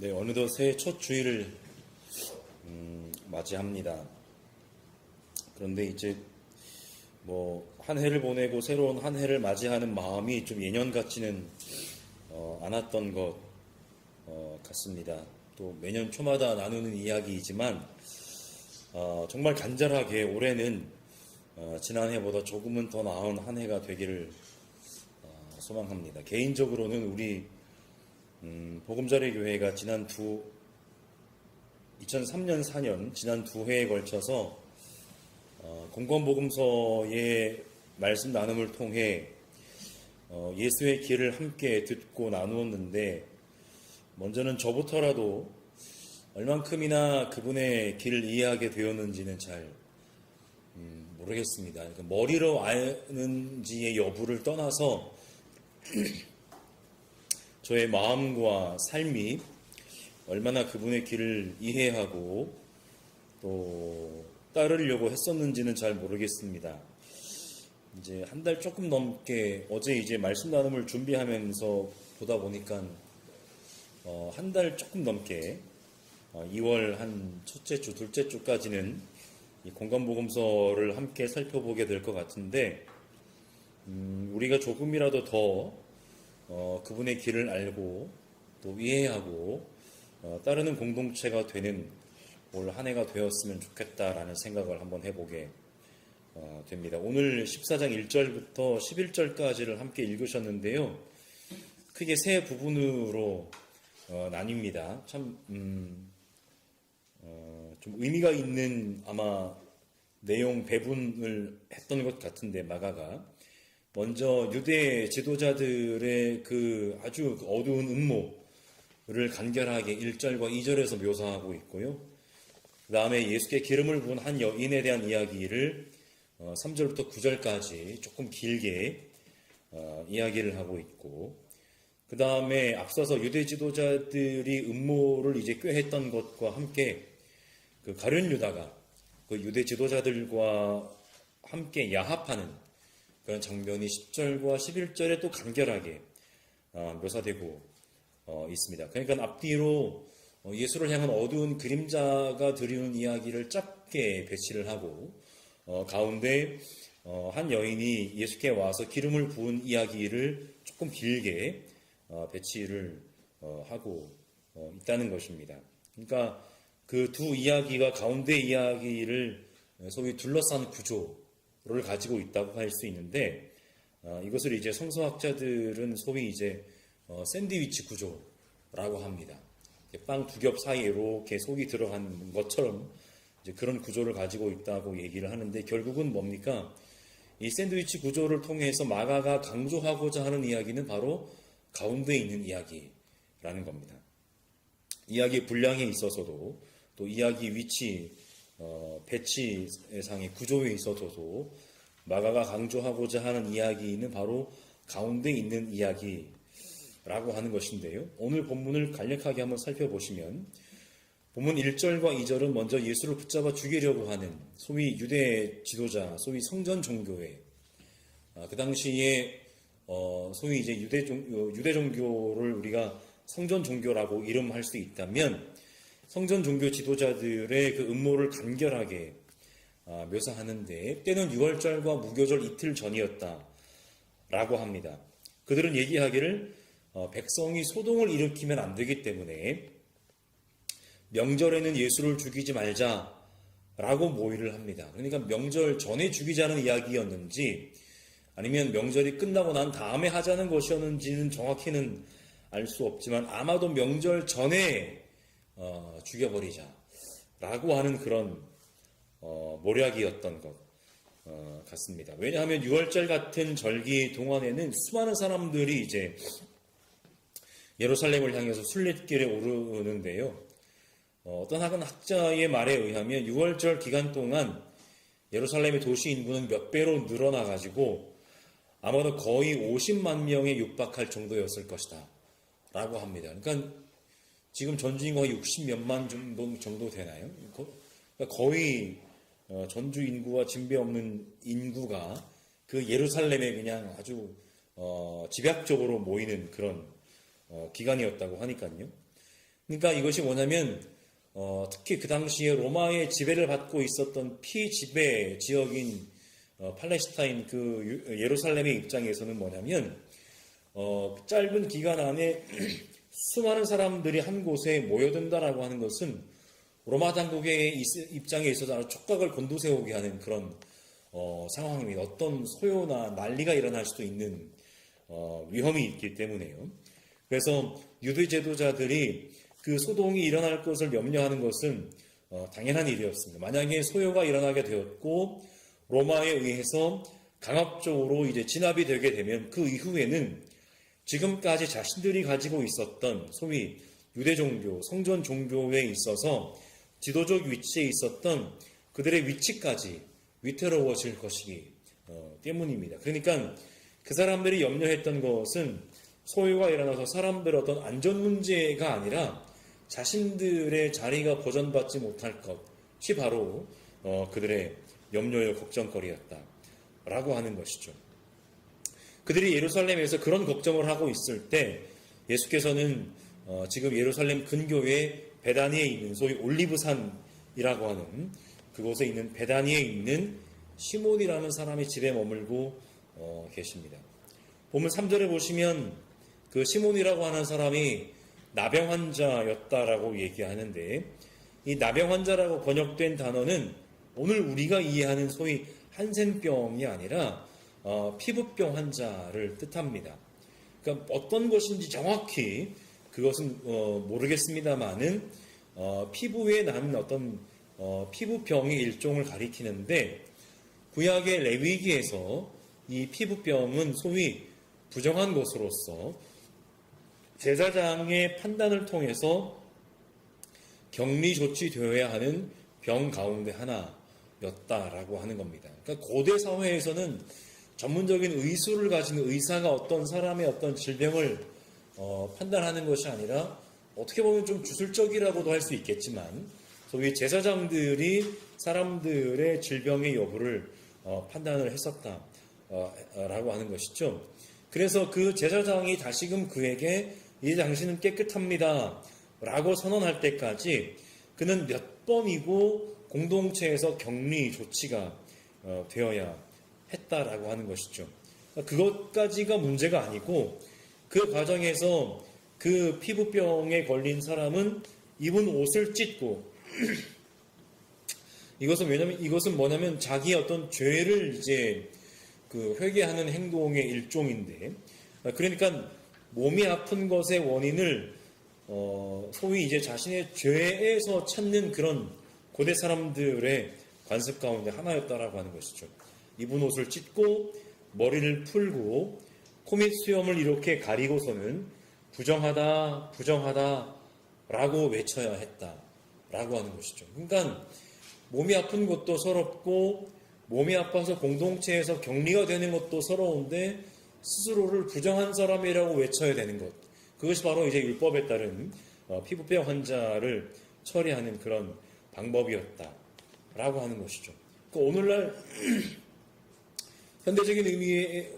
네, 어느덧 새해 첫 주일을 맞이합니다. 그런데 이제 한 해를 보내고 새로운 한 해를 맞이하는 마음이 좀 예년 같지는 않았던 것 같습니다. 또 매년 초마다 나누는 이야기이지만 정말 간절하게 올해는 지난 해보다 조금은 더 나은 한 해가 되기를 소망합니다. 개인적으로는 우리 보금자리 교회가 2003년, 4년 지난 두 해에 걸쳐서 공건복음서의 말씀 나눔을 통해 예수의 길을 함께 듣고 나누었는데, 먼저는 저부터라도 얼만큼이나 그분의 길을 이해하게 되었는지는 잘 모르겠습니다. 그러니까 머리로 아는지의 여부를 떠나서 저의 마음과 삶이 얼마나 그분의 길을 이해하고 또 따르려고 했었는지는 잘 모르겠습니다. 이제 한 달 조금 넘게 어제 이제 말씀 나눔을 준비하면서 보다 보니까 한 달 조금 넘게 2월 한 첫째 주, 둘째 주까지는 이 공간복음서를 함께 살펴보게 될 것 같은데, 우리가 조금이라도 더 그분의 길을 알고 또 이해하고 따르는 공동체가 되는 올 한 해가 되었으면 좋겠다라는 생각을 한번 해보게 됩니다. 오늘 14장 1절부터 11절까지를 함께 읽으셨는데요. 크게 세 부분으로 나뉩니다. 참 좀 의미가 있는 아마 내용 배분을 했던 것 같은데, 마가가 먼저 유대 지도자들의 그 아주 어두운 음모를 간결하게 1절과 2절에서 묘사하고 있고요. 그 다음에 예수께 기름을 부은 한 여인에 대한 이야기를 3절부터 9절까지 조금 길게 이야기를 하고 있고, 그 다음에 앞서서 유대 지도자들이 음모를 이제 꾀했던 것과 함께 그 가룟 유다가 그 유대 지도자들과 함께 야합하는 그런 장면이 10절과 11절에 또 간결하게 묘사되고 있습니다. 그러니까 앞뒤로 예수를 향한 어두운 그림자가 드리는 이야기를 짧게 배치를 하고, 가운데 한 여인이 예수께 와서 기름을 부은 이야기를 조금 길게 배치를 하고 있다는 것입니다. 그러니까 그 두 이야기가 가운데 이야기를 소위 둘러싼 구조를 가지고 있다고 할 수 있는데, 이것을 이제 성서학자들은 소위 이제 샌드위치 구조라고 합니다. 빵 두 겹 사이에 이렇게 속이 들어간 것처럼 이제 그런 구조를 가지고 있다고 얘기를 하는데, 결국은 뭡니까? 이 샌드위치 구조를 통해서 마가가 강조하고자 하는 이야기는 바로 가운데 있는 이야기라는 겁니다. 이야기의 분량에 있어서도 또 이야기 위치, 배치상의 구조에 있어서도 마가가 강조하고자 하는 이야기는 바로 가운데 있는 이야기라고 하는 것인데요. 오늘 본문을 간략하게 한번 살펴보시면, 본문 1절과 2절은 먼저 예수를 붙잡아 죽이려고 하는 소위 유대 지도자, 소위 성전 종교회, 그 당시에 소위 이제 유대 종교를 우리가 성전 종교라고 이름할 수 있다면, 성전 종교 지도자들의 그 음모를 간결하게 묘사하는데, 때는 6월절과 무교절 이틀 전이었다라고 합니다. 그들은 얘기하기를 백성이 소동을 일으키면 안 되기 때문에 명절에는 예수를 죽이지 말자라고 모의를 합니다. 그러니까 명절 전에 죽이자는 이야기였는지 아니면 명절이 끝나고 난 다음에 하자는 것이었는지는 정확히는 알 수 없지만, 아마도 명절 전에 죽여버리자라고 하는 그런 모략이었던 것 같습니다. 왜냐하면 6월절 같은 절기 동안에는 수많은 사람들이 이제 예루살렘을 향해서 순례길에 오르는데요. 어떤 한 학자의 말에 의하면 6월절 기간 동안 예루살렘의 도시 인구는 몇 배로 늘어나가지고 아마도 거의 50만 명에 육박할 정도였을 것이다 라고 합니다. 그러니까 지금 전주 인구가 60몇만 정도 되나요? 그러니까 거의 전주 인구와 진배 없는 인구가 그 예루살렘에 그냥 아주 집약적으로 모이는 그런 기간이었다고 하니까요. 그러니까 이것이 뭐냐면 특히 그 당시에 로마의 지배를 받고 있었던 피지배 지역인 팔레스타인 그 예루살렘의 입장에서는 뭐냐면 짧은 기간 안에 수많은 사람들이 한 곳에 모여든다라고 하는 것은 로마 당국의 입장에 있어서 아주 촉각을 곤두세우게 하는 그런 상황입니다. 어떤 소요나 난리가 일어날 수도 있는 위험이 있기 때문에요. 그래서 유대 제도자들이 그 소동이 일어날 것을 염려하는 것은 당연한 일이었습니다. 만약에 소요가 일어나게 되었고 로마에 의해서 강압적으로 이제 진압이 되게 되면 그 이후에는 지금까지 자신들이 가지고 있었던 소위 유대 종교, 성전 종교에 있어서 지도적 위치에 있었던 그들의 위치까지 위태로워질 것이기 때문입니다. 그러니까 그 사람들이 염려했던 것은 소요가 일어나서 사람들의 어떤 안전 문제가 아니라 자신들의 자리가 보전받지 못할 것이 바로 그들의 염려의 걱정거리였다라고 하는 것이죠. 그들이 예루살렘에서 그런 걱정을 하고 있을 때 예수께서는 지금 예루살렘 근교에 베다니에 있는 소위 올리브산이라고 하는 그곳에 있는 베다니에 있는 시몬이라는 사람의 집에 머물고 계십니다. 보면 3절에 보시면 그 시몬이라고 하는 사람이 나병 환자였다라고 얘기하는데 이 나병 환자라고 번역된 단어는 오늘 우리가 이해하는 소위 한센병이 아니라 피부병 환자를 뜻합니다. 그러니까 어떤 것인지 정확히 그것은 모르겠습니다만은 피부에 나는 어떤 피부병의 일종을 가리키는데 구약의 레위기에서 이 피부병은 소위 부정한 것으로서 제사장의 판단을 통해서 격리 조치되어야 하는 병 가운데 하나였다라고 하는 겁니다. 그러니까 고대 사회에서는 전문적인 의술을 가진 의사가 어떤 사람의 어떤 질병을 판단하는 것이 아니라 어떻게 보면 좀 주술적이라고도 할 수 있겠지만 소위 제사장들이 사람들의 질병의 여부를 판단을 했었다라고 하는 것이죠. 그래서 그 제사장이 다시금 그에게 이제 당신은 깨끗합니다 라고 선언할 때까지 그는 몇 번이고 공동체에서 격리 조치가 되어야 했다라고 하는 것이죠. 그것까지가 문제가 아니고 그 과정에서 그 피부병에 걸린 사람은 입은 옷을 찢고 이것은 뭐냐면 자기의 어떤 죄를 이제 그 회개하는 행동의 일종인데 그러니까 몸이 아픈 것의 원인을 소위 이제 자신의 죄에서 찾는 그런 고대 사람들의 관습 가운데 하나였다라고 하는 것이죠. 입은 옷을 찢고 머리를 풀고 코밑 수염을 이렇게 가리고서는 부정하다, 부정하다 라고 외쳐야 했다라고 하는 것이죠. 그러니까 몸이 아픈 것도 서럽고 몸이 아파서 공동체에서 격리가 되는 것도 서러운데 스스로를 부정한 사람이라고 외쳐야 되는 것. 그것이 바로 이제 율법에 따른 피부병 환자를 처리하는 그런 방법이었다라고 하는 것이죠. 그러니까 오늘날 현대적인 의미의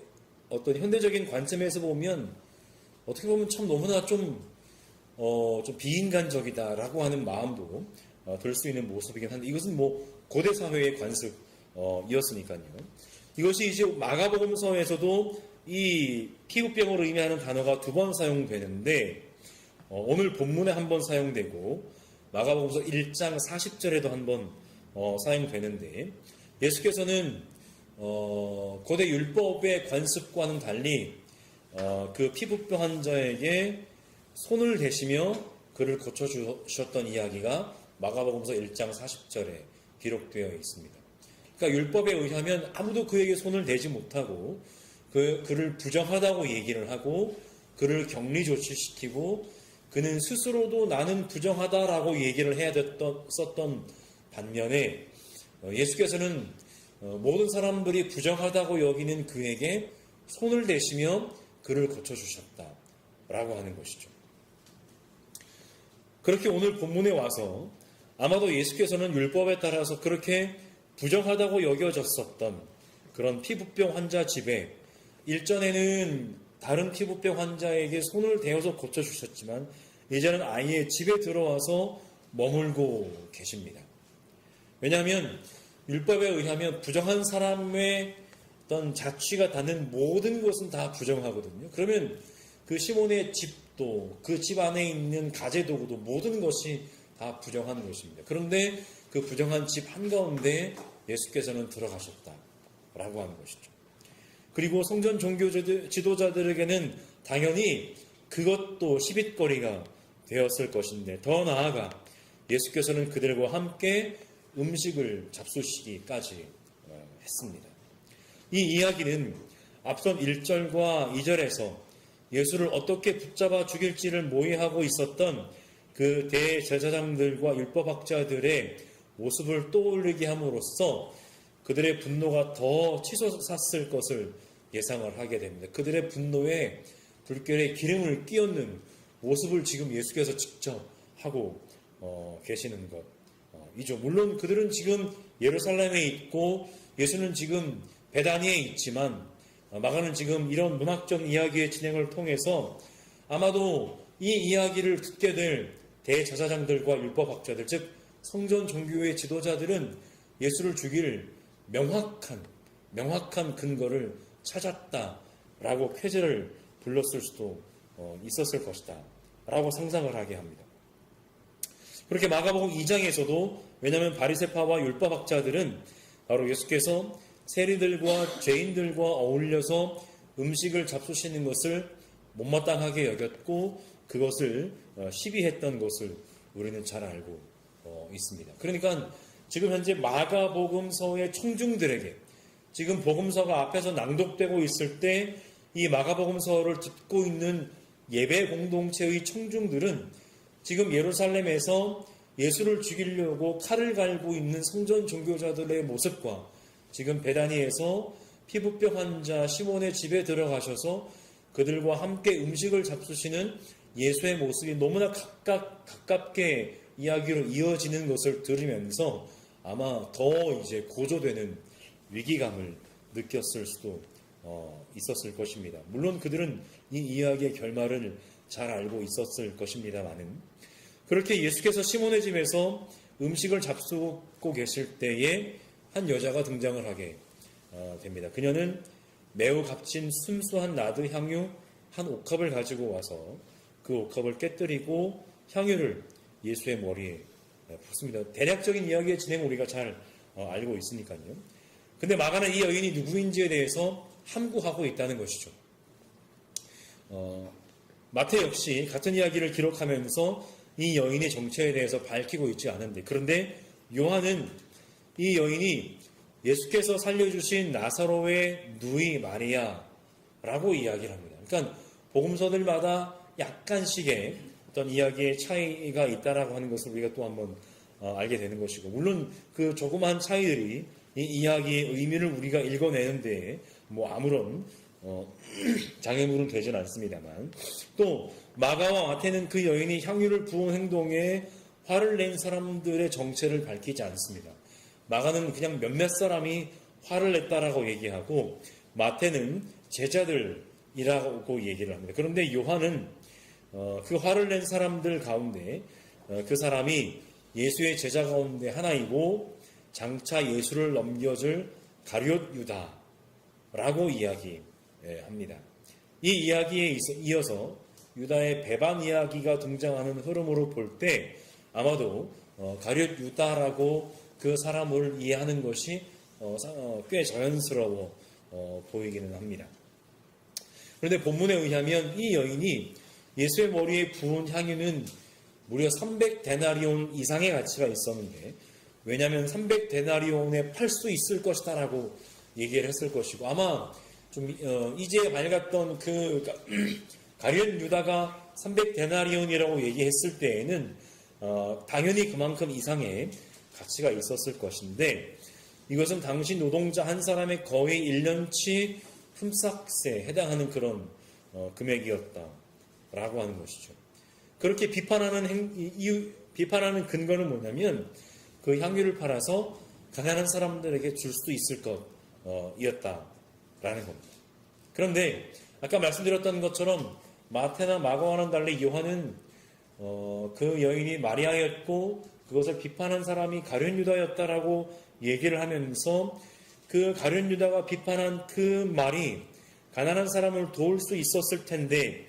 어떤 현대적인 관점에서 보면 어떻게 보면 참 너무나 좀 비인간적이다라고 하는 마음도 들 수 있는 모습이긴 한데 이것은 뭐 고대 사회의 관습이었으니까요. 이것이 이제 마가복음서에서도 이 피부병으로 의미하는 단어가 2번 사용되는데 오늘 본문에 한 번 사용되고 마가복음서 1장 40절에도 한 번 사용되는데 예수께서는 고대 율법의 관습과는 달리 그 피부병 환자에게 손을 대시며 그를 고쳐주셨던 이야기가 마가복음서 1장 40절에 기록되어 있습니다. 그러니까 율법에 의하면 아무도 그에게 손을 대지 못하고 그를 부정하다고 얘기를 하고 그를 격리 조치시키고 그는 스스로도 나는 부정하다라고 얘기를 해야 썼던 반면에 예수께서는 모든 사람들이 부정하다고 여기는 그에게 손을 대시며 그를 고쳐주셨다라고 하는 것이죠. 그렇게 오늘 본문에 와서 아마도 예수께서는 율법에 따라서 그렇게 부정하다고 여겨졌었던 그런 피부병 환자 집에 일전에는 다른 피부병 환자에게 손을 대어서 고쳐주셨지만 이제는 아예 집에 들어와서 머물고 계십니다. 왜냐하면 율법에 의하면 부정한 사람의 어떤 자취가 닿는 모든 것은 다 부정하거든요. 그러면 그 시몬의 집도 그 집 안에 있는 가재도구도 모든 것이 다 부정한 것입니다. 그런데 그 부정한 집 한가운데 예수께서는 들어가셨다라고 하는 것이죠. 그리고 성전 종교 지도자들에게는 당연히 그것도 시빗거리가 되었을 것인데 더 나아가 예수께서는 그들과 함께 음식을 잡수시기까지 했습니다. 이 이야기는 앞선 1절과 2절에서 예수를 어떻게 붙잡아 죽일지를 모의하고 있었던 그 대제사장들과 율법학자들의 모습을 떠올리게 함으로써 그들의 분노가 더 치솟았을 것을 예상을 하게 됩니다. 그들의 분노에 불결에 기름을 끼얹는 모습을 지금 예수께서 직접 하고 계시는 것이죠. 물론 그들은 지금 예루살렘에 있고 예수는 지금 베다니에 있지만 마가는 지금 이런 문학적 이야기의 진행을 통해서 아마도 이 이야기를 듣게 될 대제사장들과 율법학자들, 즉 성전 종교의 지도자들은 예수를 죽일 명확한 근거를 찾았다라고 쾌재를 불렀을 수도 있었을 것이다 라고 상상을 하게 합니다. 그렇게 마가복음 2장에서도 왜냐하면 바리새파와 율법학자들은 바로 예수께서 세리들과 죄인들과 어울려서 음식을 잡수시는 것을 못마땅하게 여겼고 그것을 시비했던 것을 우리는 잘 알고 있습니다. 그러니까 지금 현재 마가복음서의 청중들에게 지금 복음서가 앞에서 낭독되고 있을 때 이 마가복음서를 듣고 있는 예배 공동체의 청중들은 지금 예루살렘에서 예수를 죽이려고 칼을 갈고 있는 성전 종교자들의 모습과 지금 베다니에서 피부병 환자 시몬의 집에 들어가셔서 그들과 함께 음식을 잡수시는 예수의 모습이 너무나 가깝게 이야기로 이어지는 것을 들으면서 아마 더 이제 고조되는 위기감을 느꼈을 수도 있었을 것입니다. 물론 그들은 이 이야기의 결말을 잘 알고 있었을 것입니다만은 그렇게 예수께서 시몬의 집에서 음식을 잡수고 계실 때에 한 여자가 등장을 하게 됩니다. 그녀는 매우 값진 순수한 나드 향유 한 옥합을 가지고 와서 그 옥합을 깨뜨리고 향유를 예수의 머리에 붓습니다. 대략적인 이야기의 진행 우리가 잘 알고 있으니까요. 근데 마가는 이 여인이 누구인지에 대해서 함구하고 있다는 것이죠. 마태 역시 같은 이야기를 기록하면서 이 여인의 정체에 대해서 밝히고 있지 않은데 그런데 요한은 이 여인이 예수께서 살려주신 나사로의 누이 마리아라고 이야기를 합니다. 그러니까 복음서들마다 약간씩의 어떤 이야기의 차이가 있다라고 하는 것을 우리가 또 한번 알게 되는 것이고 물론 그 조그마한 차이들이 이 이야기의 의미를 우리가 읽어내는데 뭐 아무런 장애물은 되진 않습니다만 또 마가와 마태는 그 여인이 향유를 부은 행동에 화를 낸 사람들의 정체를 밝히지 않습니다. 마가는 그냥 몇몇 사람이 화를 냈다라고 얘기하고 마태는 제자들이라고 얘기를 합니다. 그런데 요한은 그 화를 낸 사람들 가운데 그 사람이 예수의 제자 가운데 하나이고 장차 예수를 넘겨줄 가룟 유다라고 이야기합니다. 이 이야기에 이어서 유다의 배반 이야기가 등장하는 흐름으로 볼 때 아마도 가룟 유다라고 그 사람을 이해하는 것이 꽤 자연스러워 보이기는 합니다. 그런데 본문에 의하면 이 여인이 예수의 머리에 부은 향유는 무려 300데나리온 이상의 가치가 있었는데 왜냐하면 300데나리온에 팔 수 있을 것이다 라고 얘기를 했을 것이고 아마 좀 이제 밝았던 그 가룟 유다가 300데나리온이라고 얘기했을 때에는 당연히 그만큼 이상의 가치가 있었을 것인데 이것은 당시 노동자 한 사람의 거의 1년치 흠삭세에 해당하는 그런 금액이었다라고 하는 것이죠. 그렇게 비판하는 근거는 뭐냐면 그 향유를 팔아서 가난한 사람들에게 줄 수도 있을 것이었다라는 겁니다. 그런데 아까 말씀드렸던 것처럼 마태나 마가와는 달리 요한은 그 여인이 마리아였고 그것을 비판한 사람이 가룟 유다였다라고 얘기를 하면서 그 가룟 유다가 비판한 그 말이 가난한 사람을 도울 수 있었을 텐데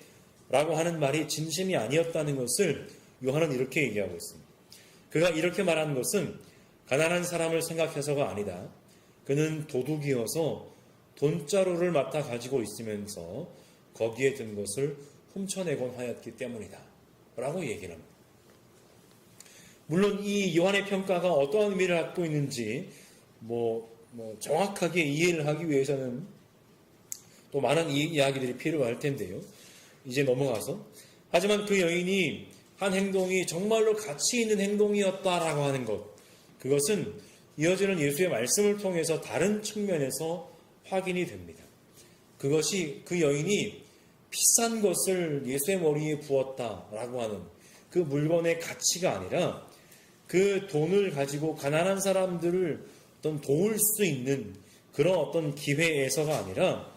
라고 하는 말이 진심이 아니었다는 것을 요한은 이렇게 얘기하고 있습니다. 그가 이렇게 말하는 것은 가난한 사람을 생각해서가 아니다. 그는 도둑이어서 돈자루를 맡아 가지고 있으면서 거기에 든 것을 훔쳐내곤 하였기 때문이다 라고 얘기를 합니다. 물론 이 요한의 평가가 어떠한 의미를 갖고 있는지 정확하게 이해를 하기 위해서는 또 많은 이야기들이 필요할 텐데요. 이제 넘어가서 하지만 그 여인이 한 행동이 정말로 가치 있는 행동이었다라고 하는 것, 그것은 이어지는 예수의 말씀을 통해서 다른 측면에서 확인이 됩니다. 그것이 그 여인이 비싼 것을 예수의 머리에 부었다라고 하는 그 물건의 가치가 아니라 그 돈을 가지고 가난한 사람들을 어떤 도울 수 있는 그런 어떤 기회에서가 아니라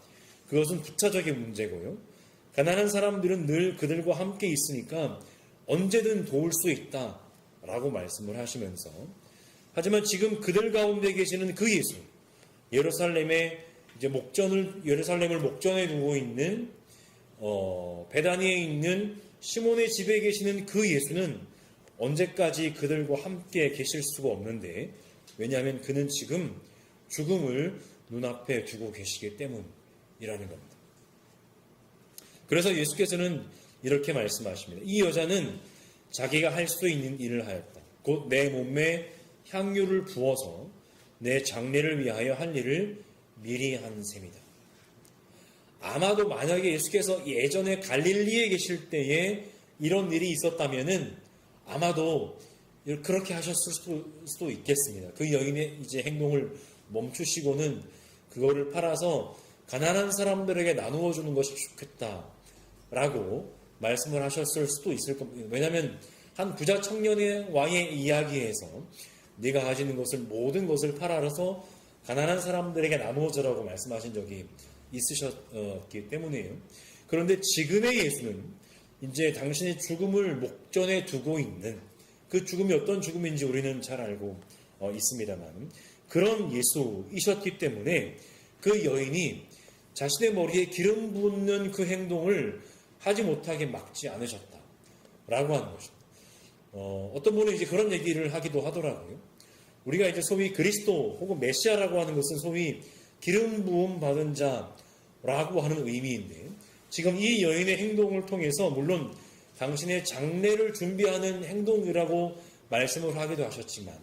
그것은 부차적인 문제고요. 가난한 사람들은 늘 그들과 함께 있으니까 언제든 도울 수 있다라고 말씀을 하시면서 하지만 지금 그들 가운데 계시는 그 예수, 예루살렘을 목전에 두고 있는 베다니에 있는 시몬의 집에 계시는 그 예수는 언제까지 그들과 함께 계실 수가 없는데, 왜냐하면 그는 지금 죽음을 눈앞에 두고 계시기 때문이라는 겁니다. 그래서 예수께서는 이렇게 말씀하십니다. 이 여자는 자기가 할 수 있는 일을 하였다. 곧 내 몸에 향유를 부어서 내 장례를 위하여 할 일을 미리 한 셈이다. 아마도 만약에 예수께서 예전에 갈릴리에 계실 때에 이런 일이 있었다면은 아마도 그렇게 하셨을 수도 있겠습니다. 그 여인의 이제 행동을 멈추시고는 그거를 팔아서 가난한 사람들에게 나누어 주는 것이 좋겠다라고 말씀을 하셨을 수도 있을 겁니다. 왜냐하면 한 부자 청년의 왕의 이야기에서 네가 가지는 것을 모든 것을 팔아서 가난한 사람들에게 나누어 주라고 말씀하신 적이 있으셨기 때문이에요. 그런데 지금의 예수는 이제 당신의 죽음을 목전에 두고 있는 그 죽음이 어떤 죽음인지 우리는 잘 알고 있습니다만 그런 예수이셨기 때문에 그 여인이 자신의 머리에 기름 붓는 그 행동을 하지 못하게 막지 않으셨다라고 하는 것입니다. 어떤 분은 이제 그런 얘기를 하기도 하더라고요. 우리가 이제 소위 그리스도 혹은 메시아라고 하는 것은 소위 기름 부음 받은 자라고 하는 의미인데 지금 이 여인의 행동을 통해서 물론 당신의 장례를 준비하는 행동이라고 말씀을 하기도 하셨지만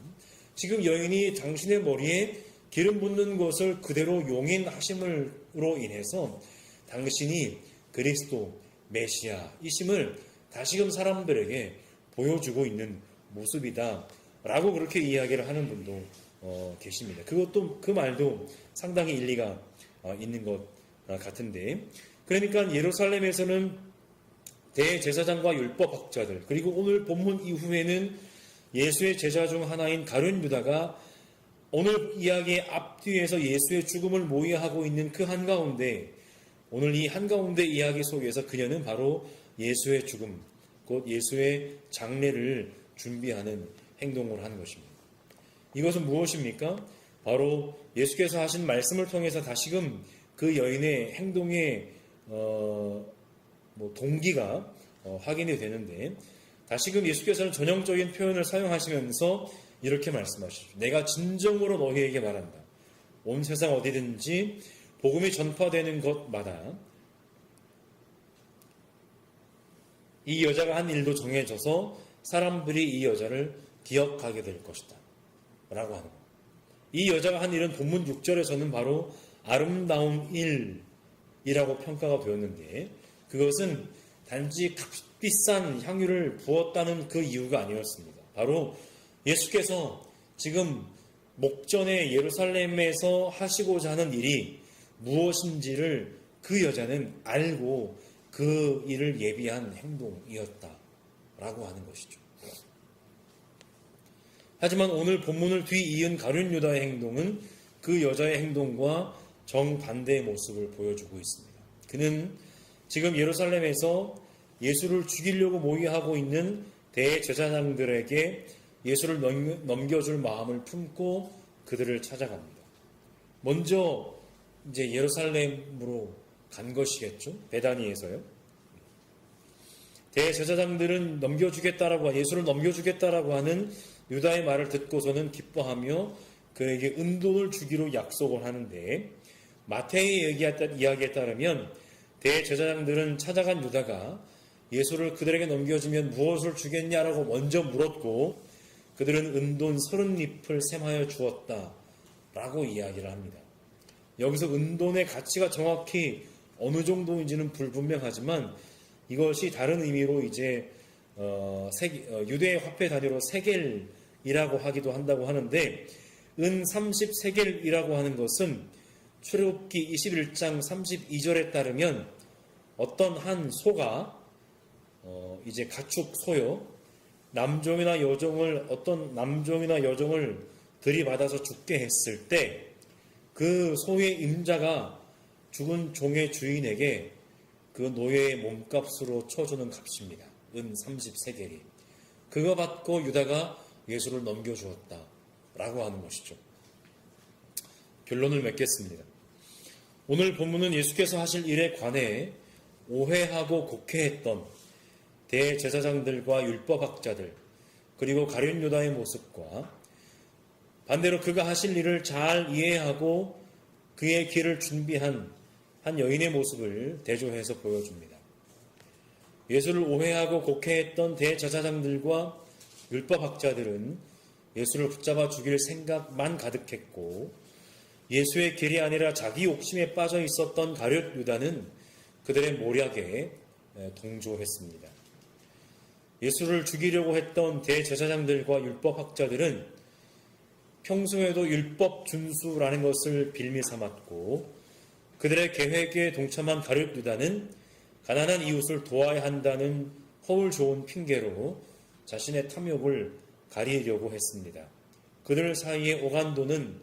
지금 여인이 당신의 머리에 기름 붓는 것을 그대로 용인하심으로 인해서 당신이 그리스도 메시아이심을 다시금 사람들에게 보여주고 있는 모습이다 라고 그렇게 이야기를 하는 분도 계십니다. 그것도 그 말도 상당히 일리가 있는 것 같은데 그러니까 예루살렘에서는 대제사장과 율법학자들 그리고 오늘 본문 이후에는 예수의 제자 중 하나인 가룟 유다가 오늘 이야기의 앞뒤에서 예수의 죽음을 모의하고 있는 그 한가운데 오늘 이 한가운데 이야기 속에서 그녀는 바로 예수의 죽음 곧 예수의 장례를 준비하는 행동을 하는 것입니다. 이것은 무엇입니까? 바로 예수께서 하신 말씀을 통해서 다시금 그 여인의 행동의 동기가 확인이 되는데 다시금 예수께서는 전형적인 표현을 사용하시면서 이렇게 말씀하시죠. 내가 진정으로 너희에게 말한다. 온 세상 어디든지 복음이 전파되는 곳마다 이 여자가 한 일도 정해져서 사람들이 이 여자를 기억하게 될 것이다. 라고 하는 겁니다. 이 여자가 한 일은 본문 6절에서는 바로 아름다운 일이라고 평가가 되었는데 그것은 단지 값비싼 향유를 부었다는 그 이유가 아니었습니다. 바로 예수께서 지금 목전에 예루살렘에서 하시고자 하는 일이 무엇인지를 그 여자는 알고 그 일을 예비한 행동이었다라고 하는 것이죠. 하지만 오늘 본문을 뒤이은 가룟 유다의 행동은 그 여자의 행동과 정반대의 모습을 보여주고 있습니다. 그는 지금 예루살렘에서 예수를 죽이려고 모의하고 있는 대제사장들에게 예수를 넘겨줄 마음을 품고 그들을 찾아갑니다. 먼저 이제 예루살렘으로 간 것이겠죠. 베다니에서요. 대제사장들은 예수를 넘겨주겠다라고 하는 유다의 말을 듣고서는 기뻐하며 그에게 은돈을 주기로 약속을 하는데, 마태의 이야기에 따르면 대제사장들은 찾아간 유다가 예수를 그들에게 넘겨주면 무엇을 주겠냐라고 먼저 물었고, 그들은 은돈 30립을 셈하여 주었다라고 이야기를 합니다. 여기서 은돈의 가치가 정확히 어느 정도인지는 불분명하지만 이것이 다른 의미로 이제 유대의 화폐 단위로 세겔이라고 하기도 한다고 하는데, 은 30세겔이라고 하는 것은 출애굽기 21장 32절에 따르면 어떤 한 소가 이제 가축 소요, 어떤 남종이나 여종을 들이받아서 죽게 했을 때 그 소의 임자가 죽은 종의 주인에게 그 노예의 몸값으로 쳐주는 값입니다. 은 30세겔이. 그거 받고 유다가 예수를 넘겨주었다라고 하는 것이죠. 결론을 맺겠습니다. 오늘 본문은 예수께서 하실 일에 관해 오해하고 곡해했던 대제사장들과 율법학자들, 그리고 가룟 유다의 모습과 반대로 그가 하실 일을 잘 이해하고 그의 길을 준비한 한 여인의 모습을 대조해서 보여줍니다. 예수를 오해하고 곡해했던 대제사장들과 율법학자들은 예수를 붙잡아 죽일 생각만 가득했고, 예수의 길이 아니라 자기 욕심에 빠져 있었던 가룟 유다는 그들의 모략에 동조했습니다. 예수를 죽이려고 했던 대제사장들과 율법학자들은 평소에도 율법 준수라는 것을 빌미 삼았고, 그들의 계획에 동참한 가룟 유다는 가난한 이웃을 도와야 한다는 허울 좋은 핑계로 자신의 탐욕을 가리려고 했습니다. 그들 사이의 오간도는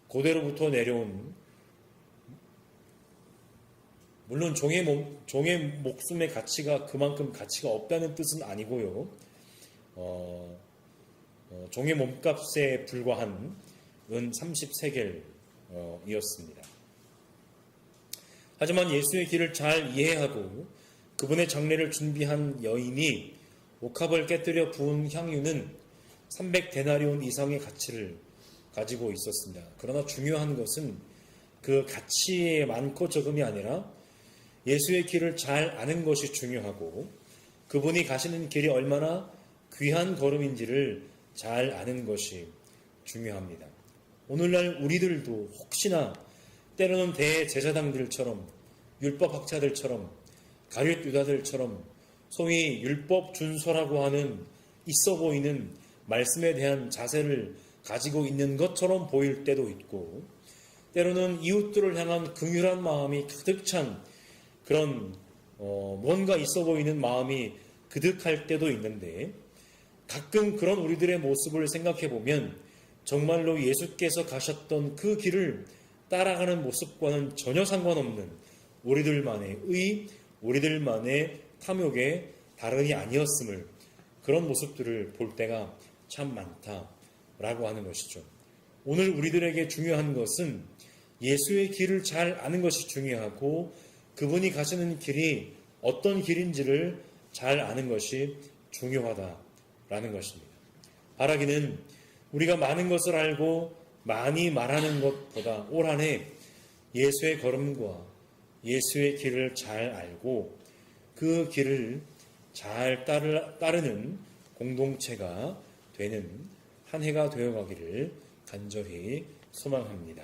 고대로부터 내려온, 물론 종의 목숨의 가치가 그만큼 가치가 없다는 뜻은 아니고요. 종의 몸값에 불과한 은 30세겔이었습니다. 하지만 예수의 길을 잘 이해하고 그분의 장례를 준비한 여인이 옥합을 깨뜨려 부은 향유는 300데나리온 이상의 가치를 가지고 있었습니다. 그러나 중요한 것은 그 가치의 많고 적음이 아니라 예수의 길을 잘 아는 것이 중요하고, 그분이 가시는 길이 얼마나 귀한 걸음인지를 잘 아는 것이 중요합니다. 오늘날 우리들도 혹시나 때로는 대제사장들처럼, 율법학자들처럼, 가룟 유다들처럼 소위 율법 준수라고 하는 있어 보이는 말씀에 대한 자세를 가지고 있는 것처럼 보일 때도 있고, 때로는 이웃들을 향한 긍휼한 마음이 가득 찬 그런 뭔가 있어 보이는 마음이 그득할 때도 있는데, 가끔 그런 우리들의 모습을 생각해 보면 정말로 예수께서 가셨던 그 길을 따라가는 모습과는 전혀 상관없는 우리들만의 탐욕의 다름이 아니었음을, 그런 모습들을 볼 때가 참 많다라고 하는 것이죠. 오늘 우리들에게 중요한 것은 예수의 길을 잘 아는 것이 중요하고, 그분이 가시는 길이 어떤 길인지를 잘 아는 것이 중요하다라는 것입니다. 바라기는 우리가 많은 것을 알고 많이 말하는 것보다 올 한 해 예수의 걸음과 예수의 길을 잘 알고 그 길을 잘 따르는 공동체가 되는 한 해가 되어가기를 간절히 소망합니다.